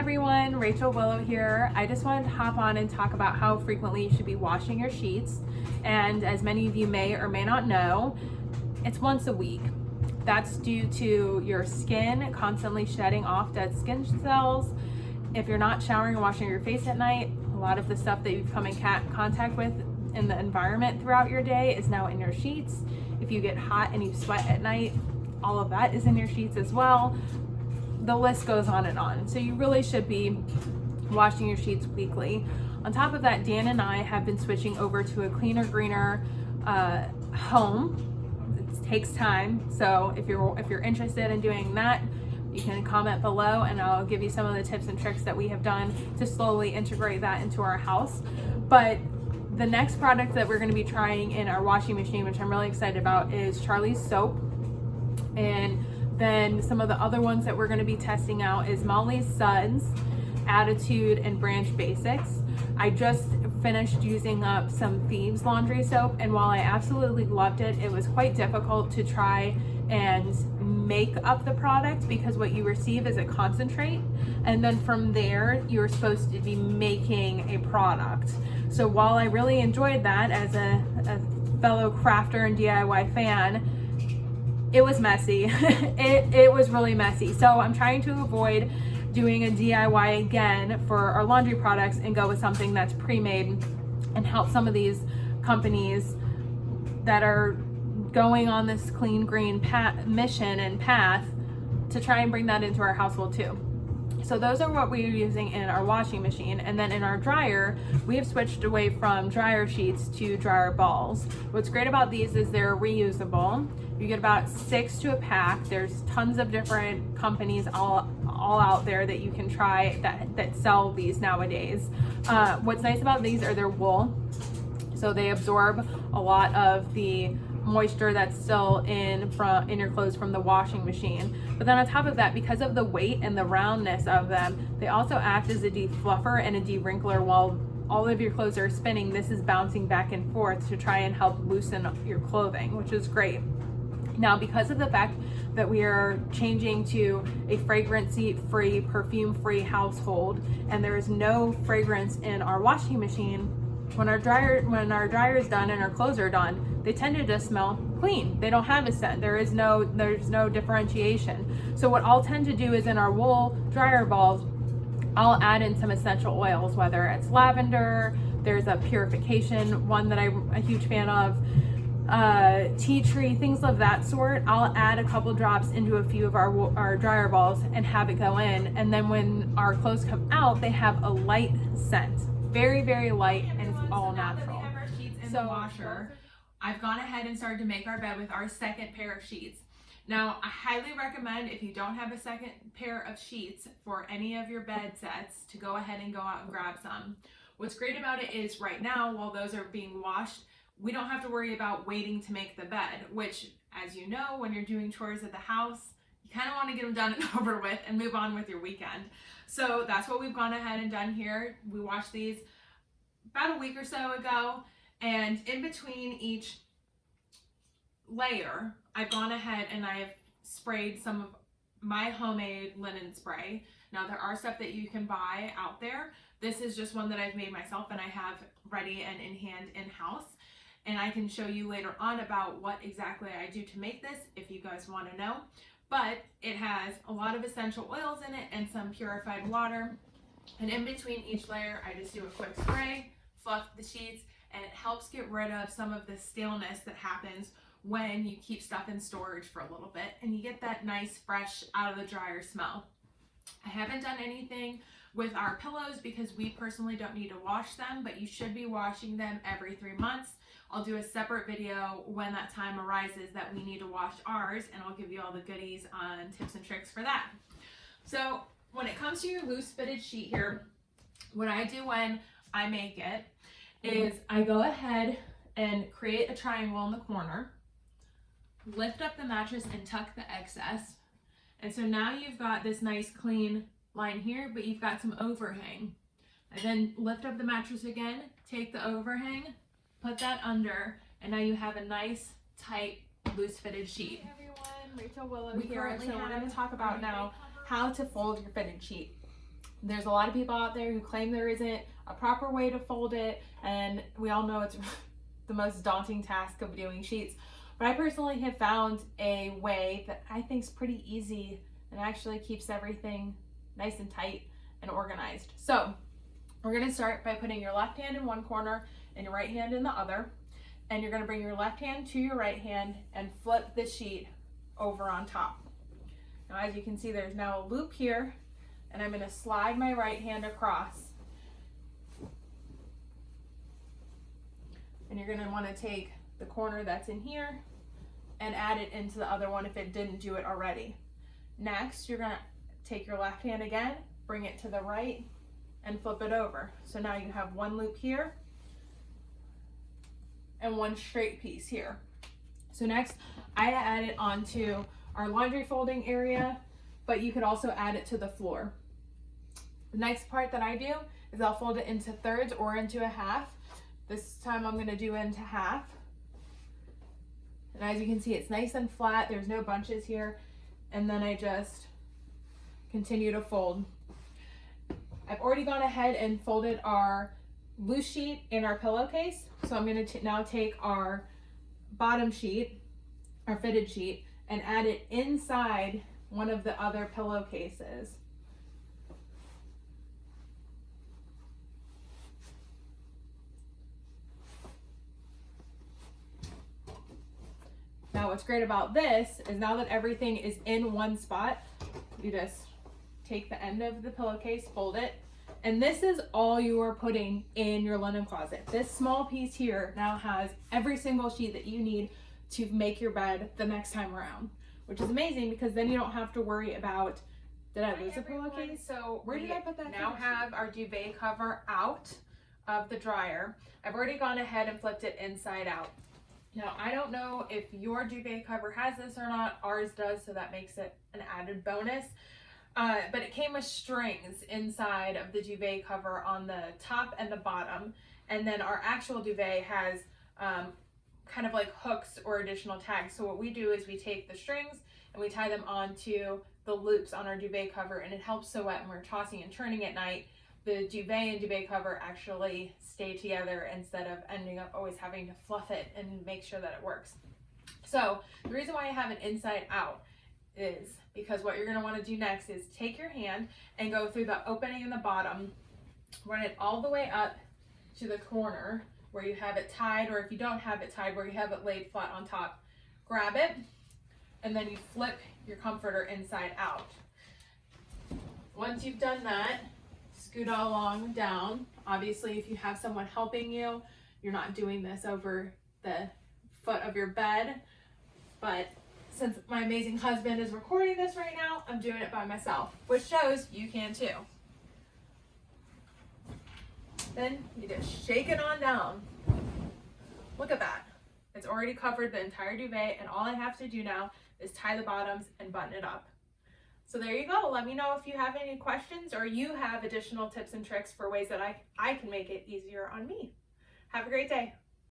everyone, Rachel Willow here. I just wanted to hop on and talk about how frequently you should be washing your sheets. And as many of you may or may not know, it's once a week. That's due to your skin constantly shedding off dead skin cells. If you're not showering and washing your face at night, a lot of the stuff that you've come in contact with in the environment throughout your day is now in your sheets. If you get hot and you sweat at night, all of that is in your sheets as well. The list goes on and on. So you really should be washing your sheets weekly. On top of that, Dan and I have been switching over to a cleaner, greener home. It takes time. So if you're interested in doing that, you can comment below and I'll give you some of the tips and tricks that we have done to slowly integrate that into our house. But the next product that we're going to be trying in our washing machine, which I'm really excited about, is Charlie's soap. And then some of the other ones that we're going to be testing out is Molly's Suds, Attitude, and Branch Basics. I just finished using up some Thieves laundry soap, and while I absolutely loved it, it was quite difficult to try and make up the product because what you receive is a concentrate, and then from there you're supposed to be making a product. So while I really enjoyed that as a fellow crafter and DIY fan, it was messy. it was really messy. So I'm trying to avoid doing a DIY again for our laundry products and go with something that's pre-made and help some of these companies that are going on this clean green mission and path to try and bring that into our household too. So those are what we're using in our washing machine. And then in our dryer, we have switched away from dryer sheets to dryer balls. What's great about these is they're reusable. You get about 6 to a pack. There's tons of different companies all out there that you can try that sell these nowadays. What's nice about these are they're wool. So they absorb a lot of the moisture that's still in your clothes from the washing machine. But then on top of that, because of the weight and the roundness of them, they also act as a defluffer and a de-wrinkler. While all of your clothes are spinning, this is bouncing back and forth to try and help loosen your clothing, which is great. Now, because of the fact that we are changing to a fragrance-free, perfume-free household, and there is no fragrance in our washing machine, when our dryer is done and our clothes are done, they tend to just smell clean. They don't have a scent. There's no differentiation. So what I'll tend to do is in our wool dryer balls, I'll add in some essential oils, whether it's lavender, there's a purification one that I'm a huge fan of, tea tree, things of that sort. I'll add a couple drops into a few of our dryer balls and have it go in. And then when our clothes come out, they have a light scent. Very, very light, and it's all natural. So washer, I've gone ahead and started to make our bed with our second pair of sheets. Now, I highly recommend if you don't have a second pair of sheets for any of your bed sets to go ahead and go out and grab some. What's great about it is right now, while those are being washed, we don't have to worry about waiting to make the bed, which, as you know, when you're doing chores at the house, you kind of want to get them done and over with and move on with your weekend. So that's what we've gone ahead and done here. We washed these about a week or so ago, and in between each layer, I've gone ahead and I have sprayed some of my homemade linen spray. Now, there are stuff that you can buy out there. This is just one that I've made myself and I have ready and in hand in-house. And I can show you later on about what exactly I do to make this if you guys want to know. But it has a lot of essential oils in it and some purified water. And in between each layer, I just do a quick spray, fluff the sheets, and it helps get rid of some of the staleness that happens when you keep stuff in storage for a little bit. And you get that nice, fresh, out of the dryer smell. I haven't done anything with our pillows because we personally don't need to wash them, but you should be washing them every 3 months. I'll do a separate video when that time arises that we need to wash ours, and I'll give you all the goodies on tips and tricks for that. So when it comes to your loose fitted sheet here, what I do when I make it is I go ahead and create a triangle in the corner, lift up the mattress and tuck the excess. And so now you've got this nice clean line here, but you've got some overhang. And then lift up the mattress again, take the overhang, put that under, and now you have a nice, tight, loose fitted sheet. Hey everyone, Rachel Willow We here. currently So we're going to talk about now how to fold your fitted sheet. There's a lot of people out there who claim there isn't a proper way to fold it, and we all know it's the most daunting task of doing sheets. But I personally have found a way that I think is pretty easy and actually keeps everything nice and tight and organized. So we're gonna start by putting your left hand in one corner and your right hand in the other. And you're gonna bring your left hand to your right hand and flip the sheet over on top. Now, as you can see, there's now a loop here, and I'm gonna slide my right hand across. And you're gonna wanna take the corner that's in here and add it into the other one if it didn't do it already. Next, you're gonna take your left hand again, bring it to the right, and flip it over. So now you have one loop here and one straight piece here. So next, I add it onto our laundry folding area, but you could also add it to the floor. The next part that I do is I'll fold it into thirds or into a half. This time I'm gonna do into half. And as you can see, it's nice and flat. There's no bunches here. And then I just continue to fold. I've already gone ahead and folded our loose sheet in our pillowcase. So I'm going to now take our bottom sheet, our fitted sheet, and add it inside one of the other pillowcases. Now what's great about this is now that everything is in one spot, you just take the end of the pillowcase, fold it, and this is all you are putting in your linen closet. This small piece here now has every single sheet that you need to make your bed the next time around, which is amazing because then you don't have to worry about, did I lose a pillowcase? So where did I put that? Now have our duvet cover out of the dryer. I've already gone ahead and flipped it inside out. Now, I don't know if your duvet cover has this or not. Ours does, so that makes it an added bonus. But it came with strings inside of the duvet cover on the top and the bottom. And then our actual duvet has kind of like hooks or additional tags. So what we do is we take the strings and we tie them onto the loops on our duvet cover, and it helps so when we're tossing and turning at night, the duvet and duvet cover actually stay together instead of ending up always having to fluff it and make sure that it works. So the reason why I have it inside out is because what you're going to want to do next is take your hand and go through the opening in the bottom, run it all the way up to the corner where you have it tied, or if you don't have it tied, where you have it laid flat on top. Grab it, and then you flip your comforter inside out. Once you've done that, scoot all along down. Obviously, if you have someone helping you, you're not doing this over the foot of your bed. But since my amazing husband is recording this right now, I'm doing it by myself, which shows you can too. Then you just shake it on down. Look at that. It's already covered the entire duvet, and all I have to do now is tie the bottoms and button it up. So there you go. Let me know if you have any questions or you have additional tips and tricks for ways that I can make it easier on me. Have a great day.